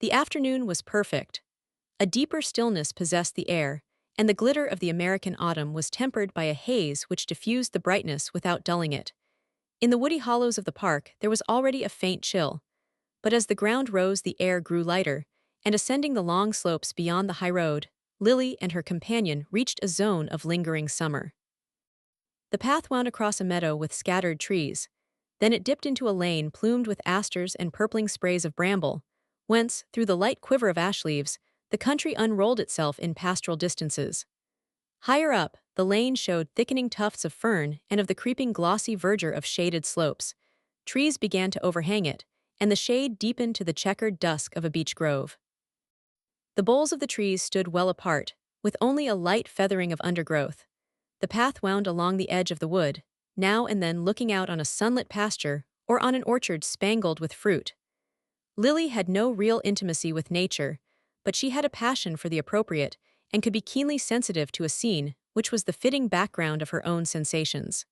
The afternoon was perfect. A deeper stillness possessed the air, and the glitter of the American autumn was tempered by a haze which diffused the brightness without dulling it. In the woody hollows of the park, there was already a faint chill, but as the ground rose, the air grew lighter, and ascending the long slopes beyond the high road, Lily and her companion reached a zone of lingering summer. The path wound across a meadow with scattered trees. Then it dipped into a lane plumed with asters and purpling sprays of bramble, whence, through the light quiver of ash leaves, the country unrolled itself in pastoral distances. Higher up, the lane showed thickening tufts of fern and of the creeping glossy verdure of shaded slopes. Trees began to overhang it, and the shade deepened to the checkered dusk of a beech grove. The boles of the trees stood well apart, with only a light feathering of undergrowth. The path wound along the edge of the wood, now and then looking out on a sunlit pasture or on an orchard spangled with fruit. Lily had no real intimacy with nature, but she had a passion for the appropriate and could be keenly sensitive to a scene which was the fitting background of her own sensations.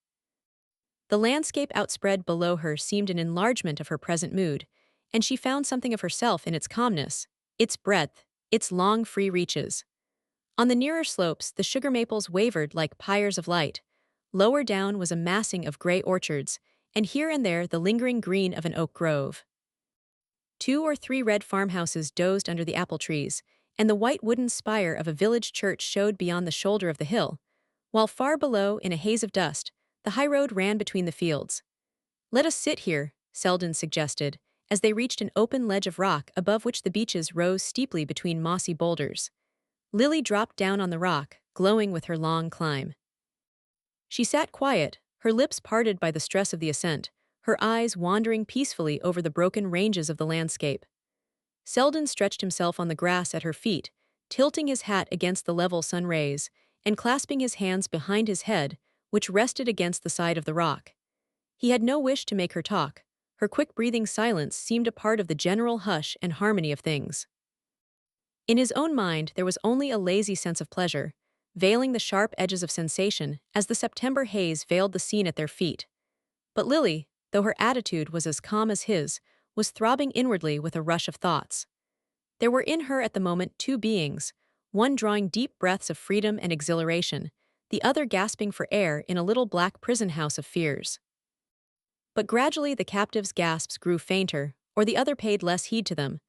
The landscape outspread below her seemed an enlargement of her present mood, and she found something of herself in its calmness, its breadth, its long free reaches. On the nearer slopes, the sugar maples wavered like pyres of light. Lower down was a massing of gray orchards, and here and there the lingering green of an oak grove. 2 or 3 red farmhouses dozed under the apple trees, and the white wooden spire of a village church showed beyond the shoulder of the hill, while far below, in a haze of dust, the high road ran between the fields. "Let us sit here," Selden suggested, as they reached an open ledge of rock above which the beeches rose steeply between mossy boulders. Lily dropped down on the rock, glowing with her long climb. She sat quiet, her lips parted by the stress of the ascent, her eyes wandering peacefully over the broken ranges of the landscape. Selden stretched himself on the grass at her feet, tilting his hat against the level sun rays, and clasping his hands behind his head, which rested against the side of the rock. He had no wish to make her talk. Her quick-breathing silence seemed a part of the general hush and harmony of things. In his own mind there was only a lazy sense of pleasure, veiling the sharp edges of sensation as the September haze veiled the scene at their feet. But Lily, though her attitude was as calm as his, was throbbing inwardly with a rush of thoughts. There were in her at the moment 2 beings, one drawing deep breaths of freedom and exhilaration, the other gasping for air in a little black prison house of fears. But gradually the captive's gasps grew fainter, or the other paid less heed to them.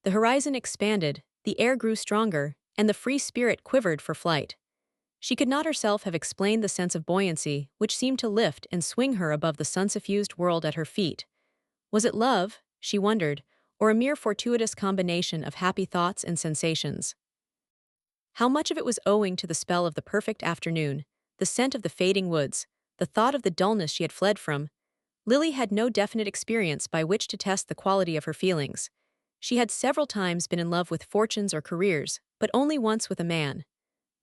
The horizon expanded, the air grew stronger, and the free spirit quivered for flight. She could not herself have explained the sense of buoyancy which seemed to lift and swing her above the sun-suffused world at her feet. Was it love, she wondered, or a mere fortuitous combination of happy thoughts and sensations? How much of it was owing to the spell of the perfect afternoon, the scent of the fading woods, the thought of the dullness she had fled from? Lily had no definite experience by which to test the quality of her feelings. She had several times been in love with fortunes or careers, but only once with a man.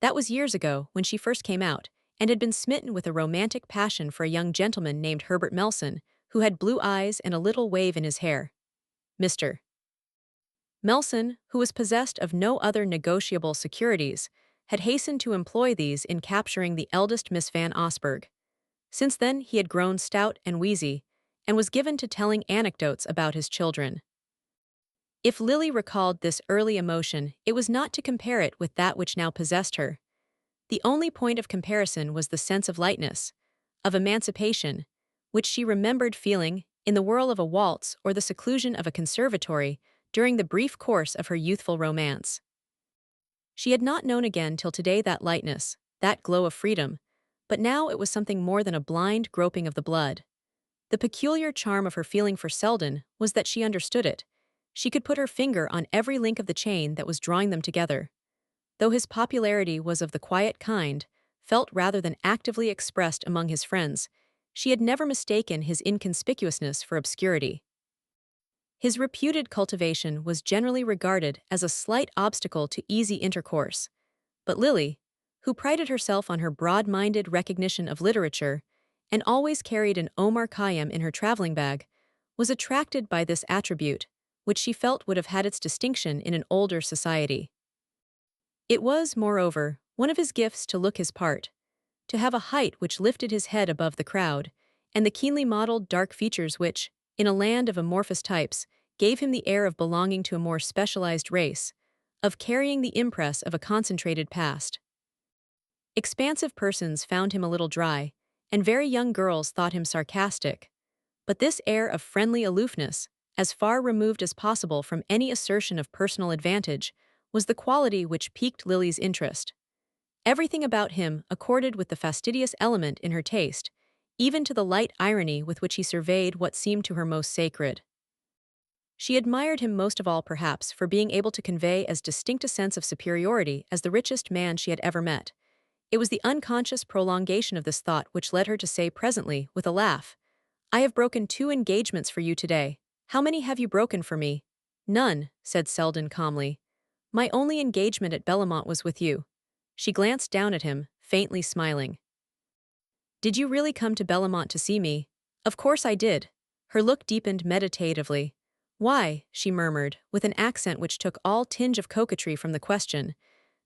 That was years ago, when she first came out, and had been smitten with a romantic passion for a young gentleman named Herbert Melson, who had blue eyes and a little wave in his hair. Mr. Melson, who was possessed of no other negotiable securities, had hastened to employ these in capturing the eldest Miss Van Osburgh. Since then he had grown stout and wheezy, and was given to telling anecdotes about his children. If Lily recalled this early emotion, it was not to compare it with that which now possessed her. The only point of comparison was the sense of lightness, of emancipation, which she remembered feeling in the whirl of a waltz or the seclusion of a conservatory during the brief course of her youthful romance. She had not known again till today that lightness, that glow of freedom, but now it was something more than a blind groping of the blood. The peculiar charm of her feeling for Selden was that she understood it. She could put her finger on every link of the chain that was drawing them together. Though his popularity was of the quiet kind, felt rather than actively expressed among his friends, she had never mistaken his inconspicuousness for obscurity. His reputed cultivation was generally regarded as a slight obstacle to easy intercourse, but Lily, who prided herself on her broad-minded recognition of literature and always carried an Omar Khayyam in her traveling bag, was attracted by this attribute, which she felt would have had its distinction in an older society. It was, moreover, one of his gifts to look his part, to have a height which lifted his head above the crowd, and the keenly modeled dark features which, in a land of amorphous types, gave him the air of belonging to a more specialized race, of carrying the impress of a concentrated past. Expansive persons found him a little dry, and very young girls thought him sarcastic. But this air of friendly aloofness, as far removed as possible from any assertion of personal advantage, was the quality which piqued Lily's interest. Everything about him accorded with the fastidious element in her taste, even to the light irony with which he surveyed what seemed to her most sacred. She admired him most of all perhaps for being able to convey as distinct a sense of superiority as the richest man she had ever met. It was the unconscious prolongation of this thought which led her to say presently, with a laugh, "I have broken 2 engagements for you today. How many have you broken for me?" "None," said Selden calmly. "My only engagement at Bellamont was with you." She glanced down at him, faintly smiling. "Did you really come to Bellamont to see me?" "Of course I did." Her look deepened meditatively. "Why?" she murmured, with an accent which took all tinge of coquetry from the question.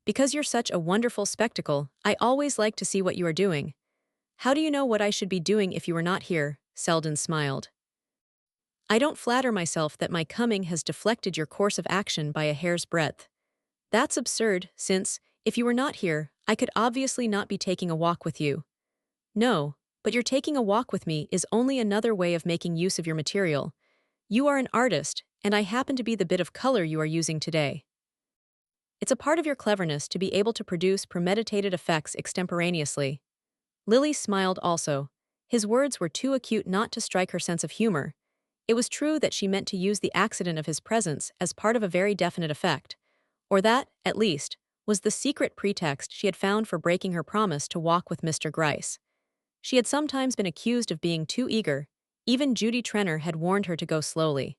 "Because you're such a wonderful spectacle, I always like to see what you are doing." "How do you know what I should be doing if you were not here?" Selden smiled. "I don't flatter myself that my coming has deflected your course of action by a hair's breadth. That's absurd, since, if you were not here, I could obviously not be taking a walk with you." "No, but your taking a walk with me is only another way of making use of your material. You are an artist, and I happen to be the bit of color you are using today. It's a part of your cleverness to be able to produce premeditated effects extemporaneously." Lily smiled also. His words were too acute not to strike her sense of humor. It was true that she meant to use the accident of his presence as part of a very definite effect, or that, at least, was the secret pretext she had found for breaking her promise to walk with Mr. Gryce. She had sometimes been accused of being too eager. Even Judy Trenner had warned her to go slowly.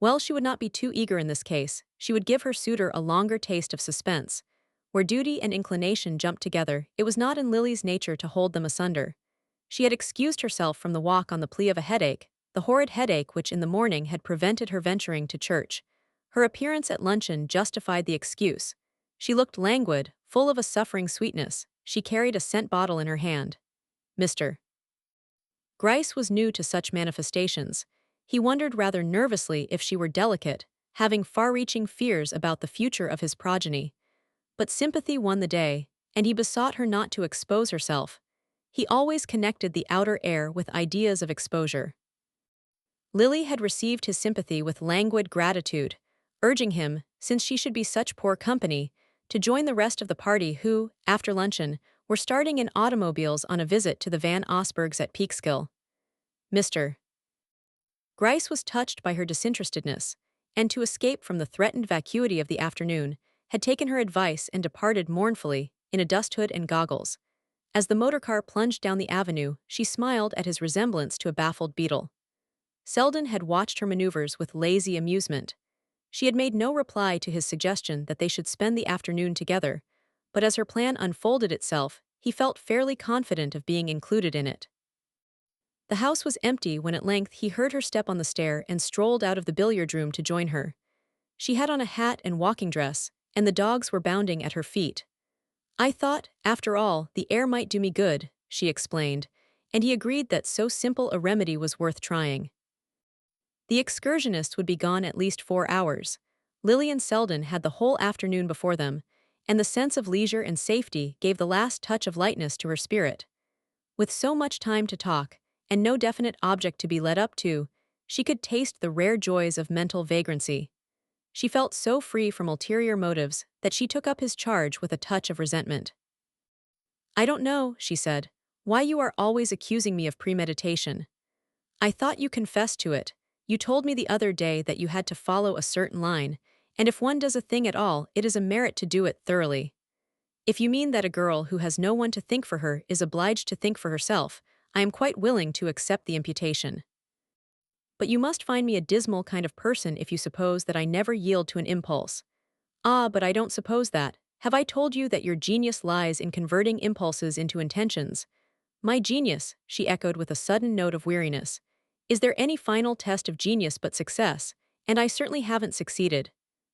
Well, she would not be too eager in this case. She would give her suitor a longer taste of suspense. Where duty and inclination jumped together, it was not in Lily's nature to hold them asunder. She had excused herself from the walk on the plea of a headache, the horrid headache which in the morning had prevented her venturing to church. Her appearance at luncheon justified the excuse. She looked languid, full of a suffering sweetness. She carried a scent bottle in her hand. Mr. Gryce was new to such manifestations. He wondered rather nervously if she were delicate, having far-reaching fears about the future of his progeny. But sympathy won the day, and he besought her not to expose herself. He always connected the outer air with ideas of exposure. Lily had received his sympathy with languid gratitude, urging him, since she should be such poor company, to join the rest of the party who, after luncheon, were starting in automobiles on a visit to the Van Osbergs at Peekskill. Mr. Gryce was touched by her disinterestedness, and to escape from the threatened vacuity of the afternoon, had taken her advice and departed mournfully, in a dust hood and goggles. As the motorcar plunged down the avenue, she smiled at his resemblance to a baffled beetle. Selden had watched her maneuvers with lazy amusement. She had made no reply to his suggestion that they should spend the afternoon together, but as her plan unfolded itself, he felt fairly confident of being included in it. The house was empty when at length he heard her step on the stair and strolled out of the billiard room to join her. She had on a hat and walking dress, and the dogs were bounding at her feet. "I thought, after all, the air might do me good," she explained, and he agreed that so simple a remedy was worth trying. The excursionists would be gone at least 4 hours. Lily and Selden had the whole afternoon before them, and the sense of leisure and safety gave the last touch of lightness to her spirit. With so much time to talk, and no definite object to be led up to, she could taste the rare joys of mental vagrancy. She felt so free from ulterior motives that she took up his charge with a touch of resentment. "I don't know," she said, "why you are always accusing me of premeditation. I thought you confessed to it. You told me the other day that you had to follow a certain line, and if one does a thing at all, it is a merit to do it thoroughly. If you mean that a girl who has no one to think for her is obliged to think for herself, I am quite willing to accept the imputation. But you must find me a dismal kind of person if you suppose that I never yield to an impulse." "Ah, but I don't suppose that. Have I told you that your genius lies in converting impulses into intentions?" "My genius," she echoed with a sudden note of weariness. "Is there any final test of genius but success? And I certainly haven't succeeded."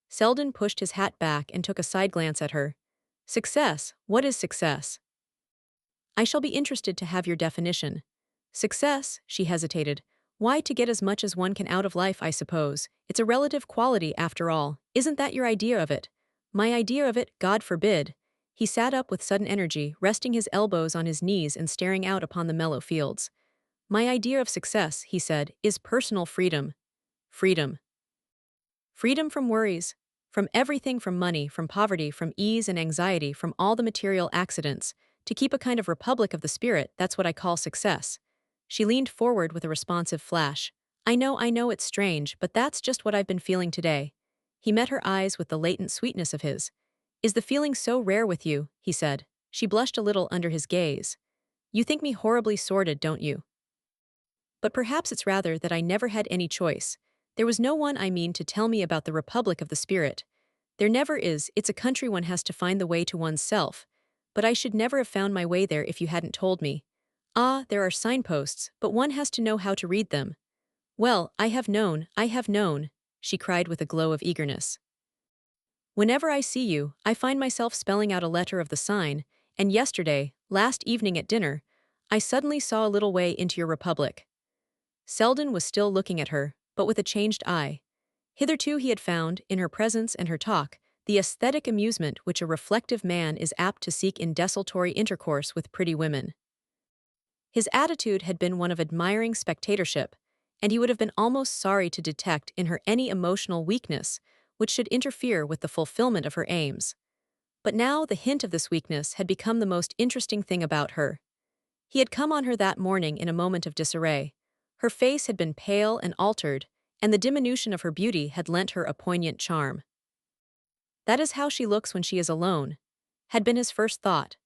Selden pushed his hat back and took a side glance at her. "Success? What is success?" "I shall be interested to have your definition." "Success," she hesitated, Why, to get as much as one can out of life, I suppose. It's a relative quality after all. Isn't that your idea of it? My idea of it, God forbid. He sat up with sudden energy, resting his elbows on his knees and staring out upon the mellow fields. My idea of success, he said, is personal freedom. Freedom. Freedom from worries. From everything, from money, from poverty, from ease and anxiety, from all the material accidents. To keep a kind of republic of the spirit, that's what I call success. She leaned forward with a responsive flash. I know it's strange, but that's just what I've been feeling today. He met her eyes with the latent sweetness of his. Is the feeling so rare with you? He said. She blushed a little under his gaze. You think me horribly sordid, don't you? But perhaps it's rather that I never had any choice. There was no one, I mean, to tell me about the Republic of the Spirit. There never is. It's a country one has to find the way to one's self. But I should never have found my way there if you hadn't told me. Ah, there are signposts, but one has to know how to read them. Well, I have known, she cried with a glow of eagerness. Whenever I see you, I find myself spelling out a letter of the sign, and yesterday, last evening at dinner, I suddenly saw a little way into your republic. Selden was still looking at her, but with a changed eye. Hitherto he had found, in her presence and her talk, the aesthetic amusement which a reflective man is apt to seek in desultory intercourse with pretty women. His attitude had been one of admiring spectatorship, and he would have been almost sorry to detect in her any emotional weakness which should interfere with the fulfillment of her aims. But now the hint of this weakness had become the most interesting thing about her. He had come on her that morning in a moment of disarray. Her face had been pale and altered, and the diminution of her beauty had lent her a poignant charm. That is how she looks when she is alone, had been his first thought,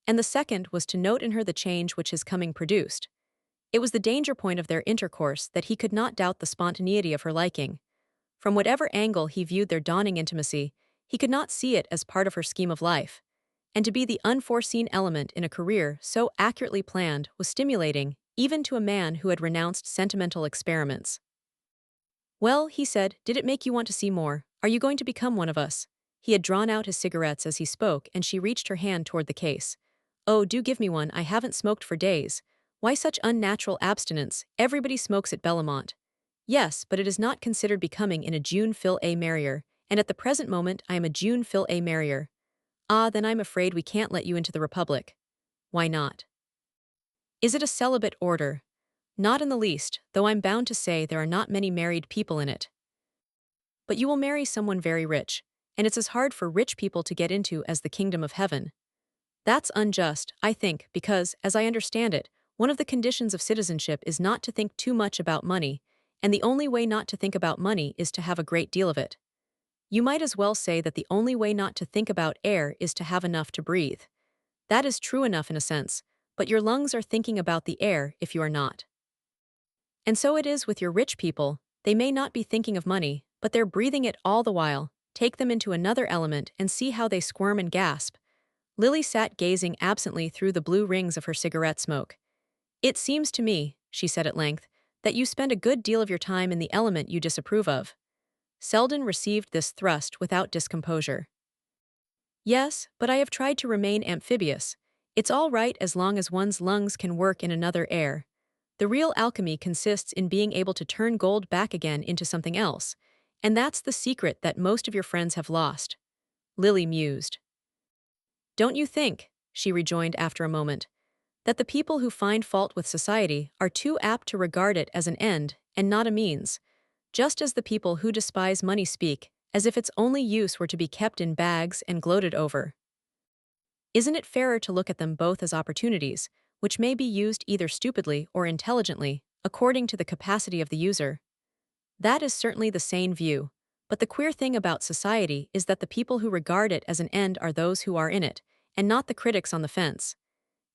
and the second was to note in her the change which his coming produced. It was the danger point of their intercourse that he could not doubt the spontaneity of her liking. From whatever angle he viewed their dawning intimacy, he could not see it as part of her scheme of life. And to be the unforeseen element in a career so accurately planned was stimulating, even to a man who had renounced sentimental experiments. Well, he said, did it make you want to see more? Are you going to become one of us? He had drawn out his cigarettes as he spoke, and she reached her hand toward the case. Oh, do give me one, I haven't smoked for days. Why such unnatural abstinence? Everybody smokes at Bellamont. Yes, but it is not considered becoming in a June Phil A. Marrier, and at the present moment I am a June Phil A. Marrier. Ah, then I'm afraid we can't let you into the Republic. Why not? Is it a celibate order? Not in the least, though I'm bound to say there are not many married people in it. But you will marry someone very rich, and it's as hard for rich people to get into as the kingdom of heaven. That's unjust, I think, because, as I understand it, one of the conditions of citizenship is not to think too much about money, and the only way not to think about money is to have a great deal of it. You might as well say that the only way not to think about air is to have enough to breathe. That is true enough in a sense, but your lungs are thinking about the air if you are not. And so it is with your rich people, they may not be thinking of money, but they're breathing it all the while. Take them into another element and see how they squirm and gasp. Lily sat gazing absently through the blue rings of her cigarette smoke. It seems to me, she said at length, that you spend a good deal of your time in the element you disapprove of. Selden received this thrust without discomposure. Yes, but I have tried to remain amphibious. It's all right as long as one's lungs can work in another air. The real alchemy consists in being able to turn gold back again into something else, and that's the secret that most of your friends have lost. Lily mused. Don't you think, she rejoined after a moment, that the people who find fault with society are too apt to regard it as an end and not a means, just as the people who despise money speak as if its only use were to be kept in bags and gloated over? Isn't it fairer to look at them both as opportunities, which may be used either stupidly or intelligently, according to the capacity of the user? That is certainly the sane view, but the queer thing about society is that the people who regard it as an end are those who are in it, and not the critics on the fence.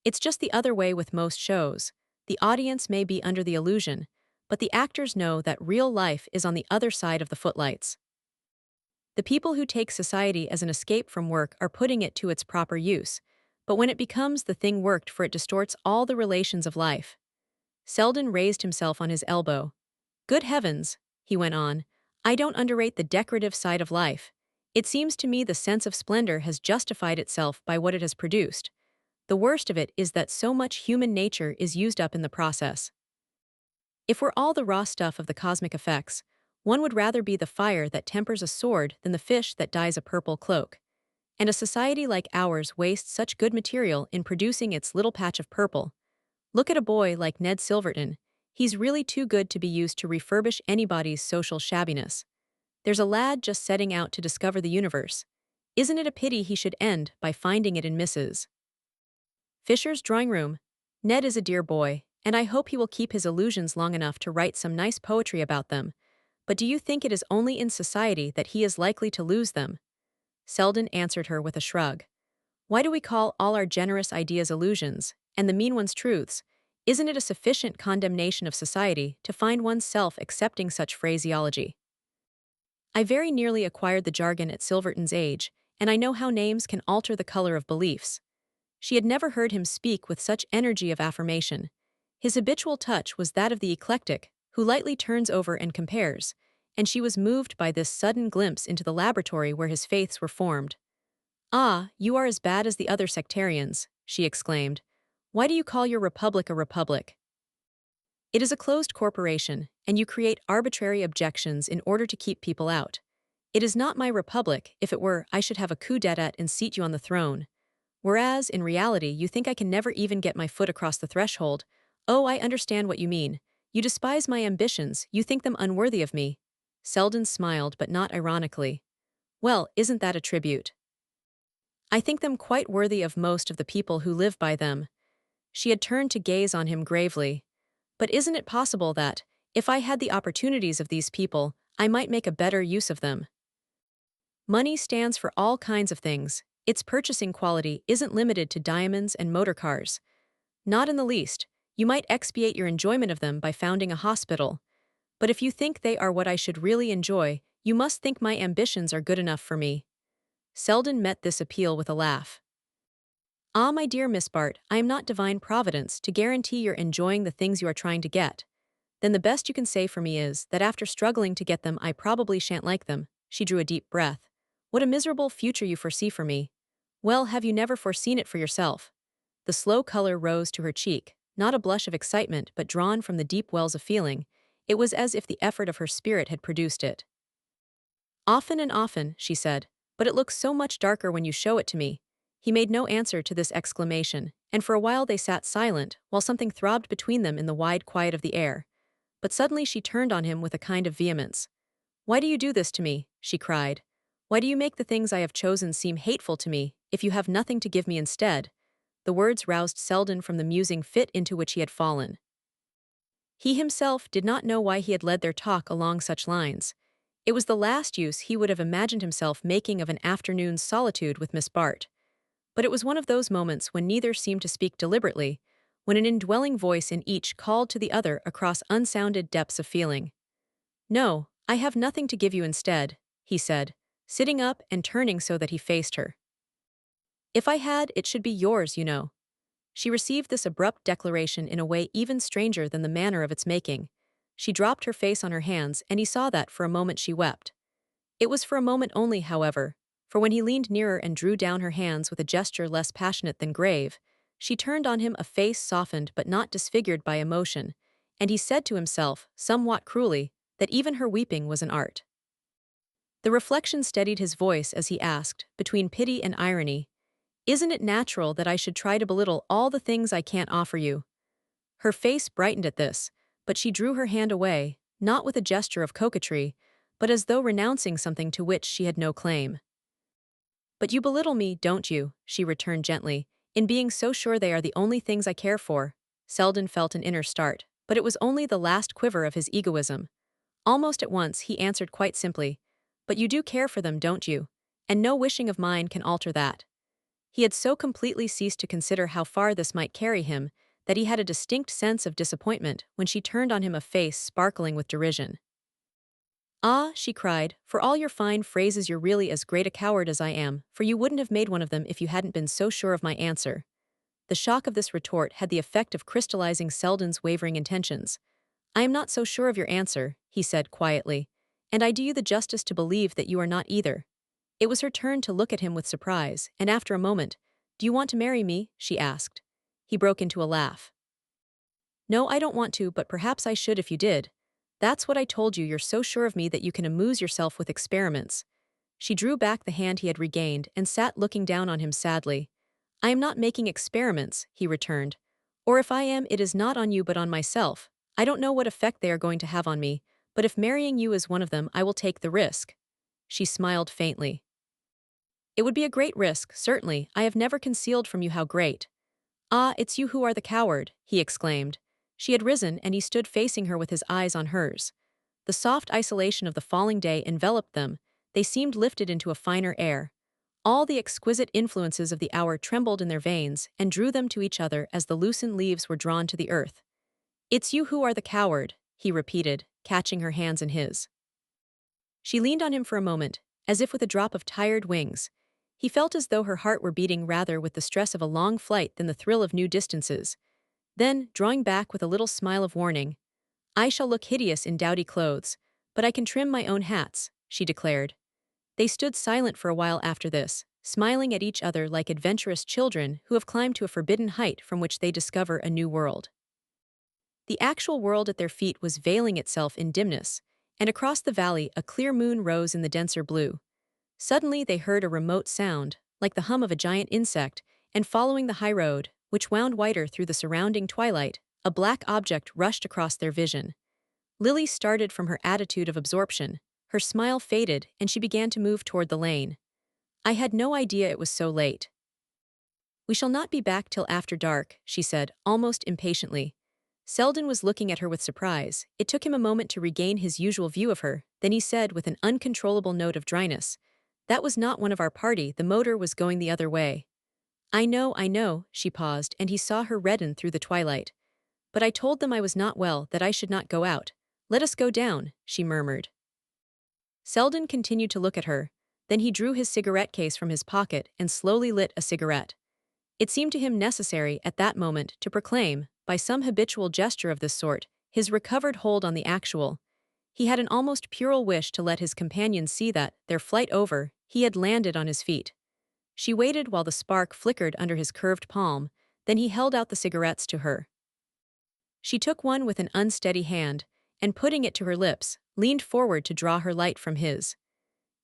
It's just the other way with most shows. The audience may be under the illusion, but the actors know that real life is on the other side of the footlights. The people who take society as an escape from work are putting it to its proper use, but when it becomes the thing worked for, it distorts all the relations of life. Selden raised himself on his elbow. Good heavens, he went on, I don't underrate the decorative side of life. It seems to me the sense of splendor has justified itself by what it has produced. The worst of it is that so much human nature is used up in the process. If we're all the raw stuff of the cosmic effects, one would rather be the fire that tempers a sword than the fish that dyes a purple cloak. And a society like ours wastes such good material in producing its little patch of purple. Look at a boy like Ned Silverton. He's really too good to be used to refurbish anybody's social shabbiness. There's a lad just setting out to discover the universe. Isn't it a pity he should end by finding it in Mrs. Fisher's drawing room? Ned is a dear boy, and I hope he will keep his illusions long enough to write some nice poetry about them. But do you think it is only in society that he is likely to lose them? Selden answered her with a shrug. Why do we call all our generous ideas illusions, and the mean ones truths? Isn't it a sufficient condemnation of society to find one's self accepting such phraseology? I very nearly acquired the jargon at Silverton's age, and I know how names can alter the color of beliefs. She had never heard him speak with such energy of affirmation. His habitual touch was that of the eclectic, who lightly turns over and compares, and she was moved by this sudden glimpse into the laboratory where his faiths were formed. Ah, you are as bad as the other sectarians, she exclaimed. Why do you call your republic a republic? It is a closed corporation, and you create arbitrary objections in order to keep people out. It is not my republic. If it were, I should have a coup d'etat and seat you on the throne. Whereas, in reality, you think I can never even get my foot across the threshold. Oh, I understand what you mean. You despise my ambitions, you think them unworthy of me. Selden smiled, but not ironically. Well, isn't that a tribute? I think them quite worthy of most of the people who live by them. She had turned to gaze on him gravely. But isn't it possible that, if I had the opportunities of these people, I might make a better use of them? Money stands for all kinds of things. Its purchasing quality isn't limited to diamonds and motor cars. Not in the least. You might expiate your enjoyment of them by founding a hospital. But if you think they are what I should really enjoy, you must think my ambitions are good enough for me. Selden met this appeal with a laugh. Ah, my dear Miss Bart, I am not divine providence to guarantee you're enjoying the things you are trying to get. Then the best you can say for me is that after struggling to get them, I probably shan't like them. She drew a deep breath. What a miserable future you foresee for me. Well, have you never foreseen it for yourself? The slow color rose to her cheek, not a blush of excitement but drawn from the deep wells of feeling. It was as if the effort of her spirit had produced it. Often and often, she said, but it looks so much darker when you show it to me. He made no answer to this exclamation, and for a while they sat silent, while something throbbed between them in the wide quiet of the air. But suddenly she turned on him with a kind of vehemence. Why do you do this to me? She cried. Why do you make the things I have chosen seem hateful to me, if you have nothing to give me instead? The words roused Selden from the musing fit into which he had fallen. He himself did not know why he had led their talk along such lines. It was the last use he would have imagined himself making of an afternoon's solitude with Miss Bart. But it was one of those moments when neither seemed to speak deliberately, when an indwelling voice in each called to the other across unsounded depths of feeling. No, I have nothing to give you instead, he said, sitting up and turning so that he faced her. If I had, it should be yours, you know. She received this abrupt declaration in a way even stranger than the manner of its making. She dropped her face on her hands, and he saw that for a moment she wept. It was for a moment only, however, for when he leaned nearer and drew down her hands with a gesture less passionate than grave, she turned on him a face softened but not disfigured by emotion, and he said to himself, somewhat cruelly, that even her weeping was an art. The reflection steadied his voice as he asked, between pity and irony, Isn't it natural that I should try to belittle all the things I can't offer you? Her face brightened at this, but she drew her hand away, not with a gesture of coquetry, but as though renouncing something to which she had no claim. But you belittle me, don't you? She returned gently, in being so sure they are the only things I care for. Selden felt an inner start, but it was only the last quiver of his egoism. Almost at once he answered quite simply, But you do care for them, don't you? And no wishing of mine can alter that. He had so completely ceased to consider how far this might carry him that he had a distinct sense of disappointment when she turned on him a face sparkling with derision. Ah, she cried, for all your fine phrases you're really as great a coward as I am, for you wouldn't have made one of them if you hadn't been so sure of my answer. The shock of this retort had the effect of crystallizing Selden's wavering intentions. I am not so sure of your answer, he said quietly, and I do you the justice to believe that you are not either. It was her turn to look at him with surprise, and after a moment, Do you want to marry me? She asked. He broke into a laugh. No, I don't want to, but perhaps I should if you did. That's what I told you, you're so sure of me that you can amuse yourself with experiments. She drew back the hand he had regained and sat looking down on him sadly. I am not making experiments, he returned. Or if I am, it is not on you but on myself. I don't know what effect they are going to have on me, but if marrying you is one of them, I will take the risk. She smiled faintly. It would be a great risk, certainly. I have never concealed from you how great. Ah, it's you who are the coward, he exclaimed. She had risen and he stood facing her with his eyes on hers. The soft isolation of the falling day enveloped them, they seemed lifted into a finer air. All the exquisite influences of the hour trembled in their veins and drew them to each other as the loosened leaves were drawn to the earth. It's you who are the coward, he repeated, catching her hands in his. She leaned on him for a moment, as if with a drop of tired wings. He felt as though her heart were beating rather with the stress of a long flight than the thrill of new distances. Then, drawing back with a little smile of warning, I shall look hideous in dowdy clothes, but I can trim my own hats, she declared. They stood silent for a while after this, smiling at each other like adventurous children who have climbed to a forbidden height from which they discover a new world. The actual world at their feet was veiling itself in dimness, and across the valley a clear moon rose in the denser blue. Suddenly they heard a remote sound, like the hum of a giant insect, and following the high road, which wound whiter through the surrounding twilight, a black object rushed across their vision. Lily started from her attitude of absorption, her smile faded, and she began to move toward the lane. I had no idea it was so late. We shall not be back till after dark, she said, almost impatiently. Selden was looking at her with surprise. It took him a moment to regain his usual view of her, then he said with an uncontrollable note of dryness, that was not one of our party, the motor was going the other way. I know, she paused, and he saw her redden through the twilight. But I told them I was not well, that I should not go out. Let us go down, she murmured. Selden continued to look at her, then he drew his cigarette case from his pocket and slowly lit a cigarette. It seemed to him necessary, at that moment, to proclaim, by some habitual gesture of this sort, his recovered hold on the actual. He had an almost puerile wish to let his companions see that, their flight over, he had landed on his feet. She waited while the spark flickered under his curved palm, then he held out the cigarettes to her. She took one with an unsteady hand, and putting it to her lips, leaned forward to draw her light from his.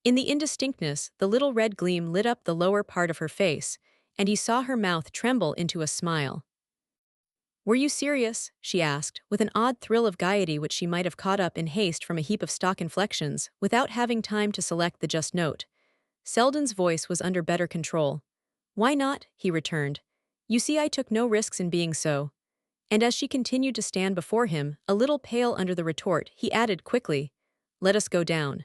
In the indistinctness, the little red gleam lit up the lower part of her face, and he saw her mouth tremble into a smile. Were you serious? She asked, with an odd thrill of gaiety which she might have caught up in haste from a heap of stock inflections, without having time to select the just note. Selden's voice was under better control. Why not? He returned. You see, I took no risks in being so. And as she continued to stand before him, a little pale under the retort, he added quickly, let us go down.